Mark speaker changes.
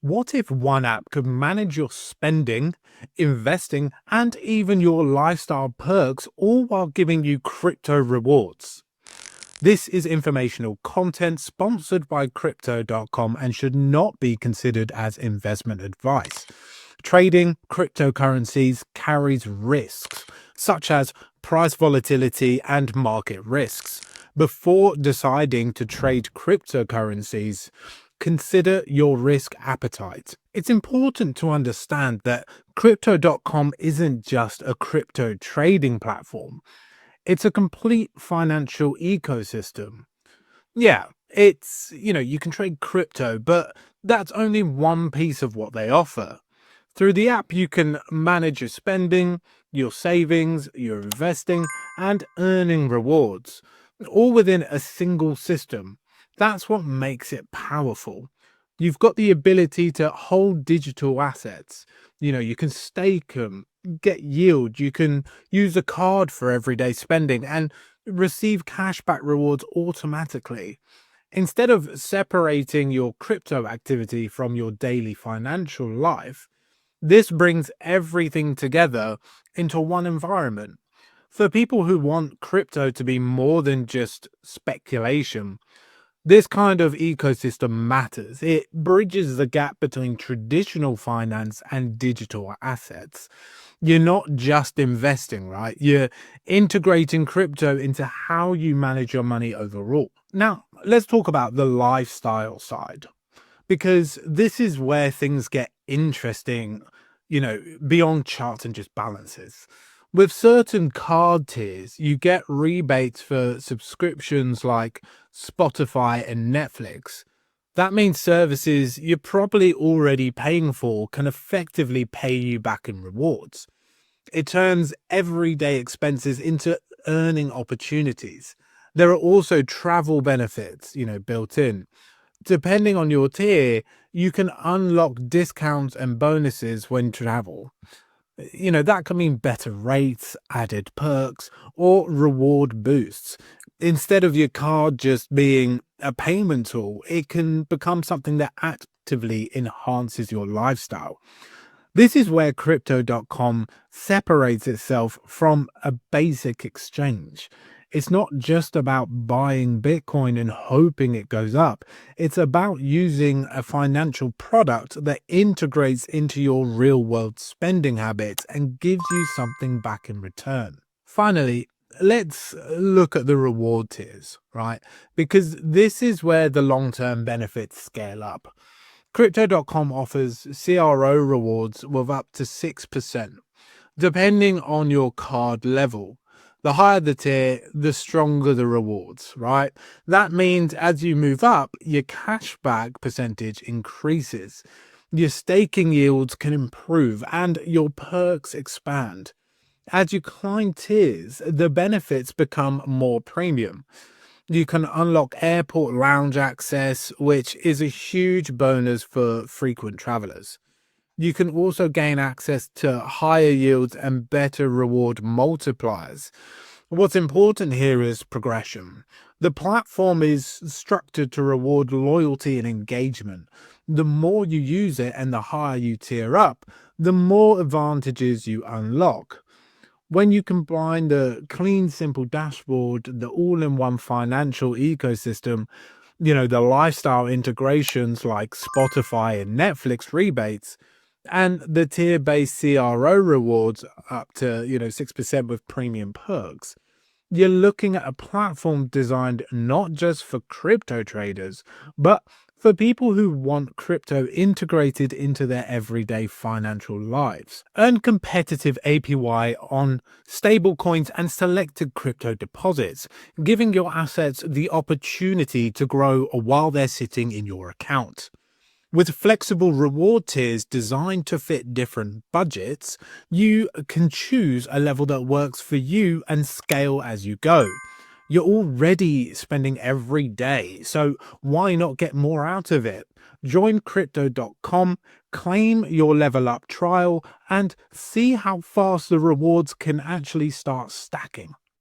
Speaker 1: What if one app could manage your spending, investing, and even your lifestyle perks, all while giving you crypto rewards? This is informational content sponsored by Crypto.com and should not be considered as investment advice. Trading cryptocurrencies carries risks, such as price volatility and market risks. Before deciding to trade cryptocurrencies, consider your risk appetite. It's important to understand that Crypto.com isn't just a crypto trading platform. It's a complete financial ecosystem. Yeah, you can trade crypto, but that's only one piece of what they offer. Through the app, you can manage your spending, your savings, your investing, and earning rewards, all within a single system. That's what makes it powerful. You've got the ability to hold digital assets. You can stake them, get yield, you can use a card for everyday spending, and receive cashback rewards automatically. Instead of separating your crypto activity from your daily financial life, this brings everything together into one environment. For people who want crypto to be more than just speculation, this kind of ecosystem matters. It bridges the gap between traditional finance and digital assets. You're not just investing, right? You're integrating crypto into how you manage your money overall. Now, let's talk about the lifestyle side, because this is where things get interesting, beyond charts and just balances. With certain card tiers, you get rebates for subscriptions like Spotify and Netflix. That means services you're probably already paying for can effectively pay you back in rewards. It turns everyday expenses into earning opportunities. There are also travel benefits, built in. Depending on your tier, you can unlock discounts and bonuses when travel. That can mean better rates, added perks, or reward boosts. Instead of your card just being a payment tool, it can become something that actively enhances your lifestyle. This is where Crypto.com separates itself from a basic exchange. It's not just about buying Bitcoin and hoping it goes up. It's about using a financial product that integrates into your real world spending habits and gives you something back in return. Finally, let's look at the reward tiers, right? Because this is where the long term benefits scale up. Crypto.com offers CRO rewards with up to 6%, depending on your card level. The higher the tier, the stronger the rewards, right? That means as you move up, your cashback percentage increases, your staking yields can improve, and your perks expand. As you climb tiers, the benefits become more premium. You can unlock airport lounge access, which is a huge bonus for frequent travelers. You can also gain access to higher yields and better reward multipliers. What's important here is progression. The platform is structured to reward loyalty and engagement. The more you use it and the higher you tier up, the more advantages you unlock. When you combine the clean, simple dashboard, the all-in-one financial ecosystem, the lifestyle integrations like Spotify and Netflix rebates, and the tier-based CRO rewards up to, 6% with premium perks, you're looking at a platform designed not just for crypto traders, but for people who want crypto integrated into their everyday financial lives. Earn competitive APY on stablecoins and selected crypto deposits, giving your assets the opportunity to grow while they're sitting in your account. With flexible reward tiers designed to fit different budgets, you can choose a level that works for you and scale as you go. You're already spending every day, so why not get more out of it? Join Crypto.com, claim your level up trial, and see how fast the rewards can actually start stacking.